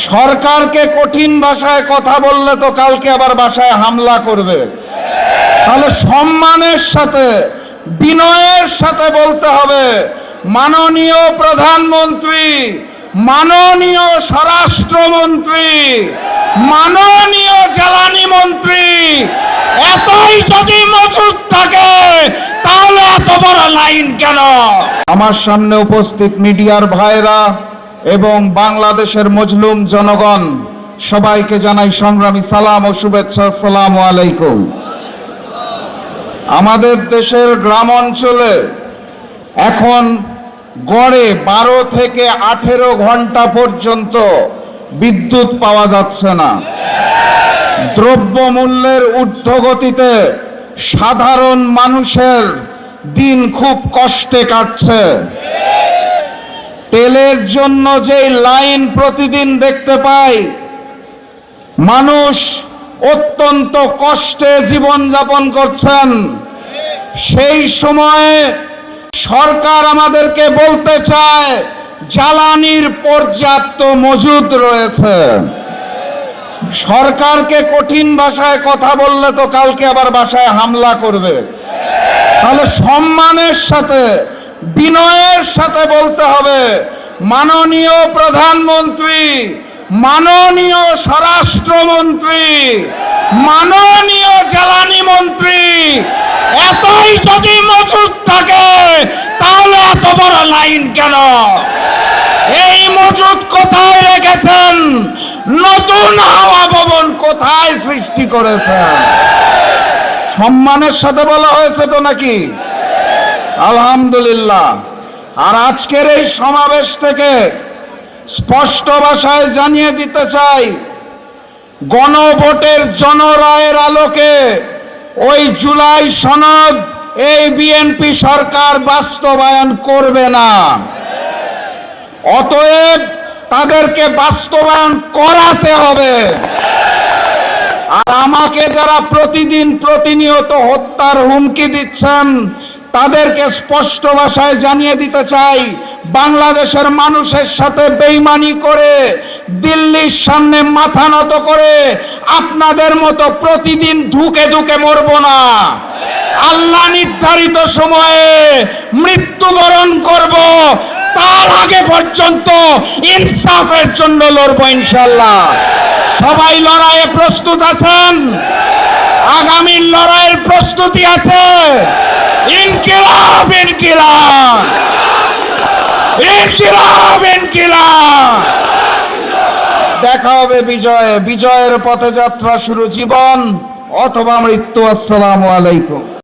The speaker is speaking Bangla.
সরকারকে কঠিন ভাষায় কথা বললে তো কালকে আবার বাসায় হামলা করবে। তাহলে সম্মানের সাথে বিনয়ের সাথে বলতে হবে, মাননীয় প্রধানমন্ত্রী, মাননীয় স্বরাষ্ট্রমন্ত্রী, মাননীয় জ্বালানি মন্ত্রী, এতই যদি মজুদ থাকে তাহলে এত বড় লাইন কেন? আমার সামনে উপস্থিত মিডিয়ার ভাইরা এবং বাংলাদেশের মজলুম জনগণ, সবাইকে জানাই সংগ্রামী সালাম ও শুভেচ্ছা। আসসালামু আলাইকুম। আমাদের দেশের গ্রাম অঞ্চলে এখন গড়ে 12 থেকে 18 ঘন্টা পর্যন্ত বিদ্যুৎ পাওয়া যাচ্ছে না। দ্রব্যমূল্যের ঊর্ধ্বগতিতে সাধারণ মানুষের দিন খুব কষ্টে কাটছে। তেলের জন্য যে লাইন প্রতিদিন দেখতে পাই, মানুষ অত্যন্ত কষ্টে জীবনযাপন করছেন। সেই সময়ে সরকার আমাদেরকে বলতে চায় জ্বালানির পর্যাপ্ত মজুদ রয়েছে। সরকারকে কঠিন ভাষায় কথা বললে তো কালকে আবার বাসায় হামলা করবে। তাহলে সম্মানের সাথে বিনয়ের সাথে বলতে হবে, মাননীয় প্রধানমন্ত্রী, মাননীয় স্বরাষ্ট্রমন্ত্রী, মাননীয় জ্বালানি মন্ত্রী, এতই যদি মজুদ থাকে তাহলে এত বড় লাইন কেন? এই মজুদ কোথায় রেখেছেন? নতুন হাওয়া ভবন কোথায় সৃষ্টি করেছেন? সম্মানের সাথে বলা হয়েছে তো নাকি? আলহামদুলিল্লাহ। আর আজকের এই সমাবেশ থেকে স্পষ্ট ভাষায় জানিয়ে দিতে চাই, গণভোটের জনরায়ের আলোকে ওই জুলাই সনদ এই বিএনপি সরকার বাস্তবায়ন করবে না। অতএব তাদেরকে বাস্তবায়ন করাতে হবে। আর আমাকে যারা প্রতিদিন প্রতিনিয়ত হত্যার হুমকি দিচ্ছেন তাদেরকে স্পষ্ট ভাষায় জানিয়ে দিতে চাই, বাংলাদেশের মানুষের সাথে বেইমানি করে দিল্লির সামনে মাথা নত করে আপনাদের মতো প্রতিদিন ধুকে ধুকে মরব না। আল্লাহ নির্ধারিত সময়ে মৃত্যুবরণ করব, তার আগে পর্যন্ত ইনসাফের জন্য লড়ব ইনশাআল্লাহ। সবাই লড়াইয়ে প্রস্তুত আছেন? আগামীর লড়াইয়ের প্রস্তুতি আছে? ইনকিলাব ইনকিলাব ইনকিলাব ইনকিলাব। দেখা হবে বিজয়ে। বিজয়ের পথে যাত্রা শুরু জীবন অথবা মৃত্যু। আসসালামু আলাইকুম।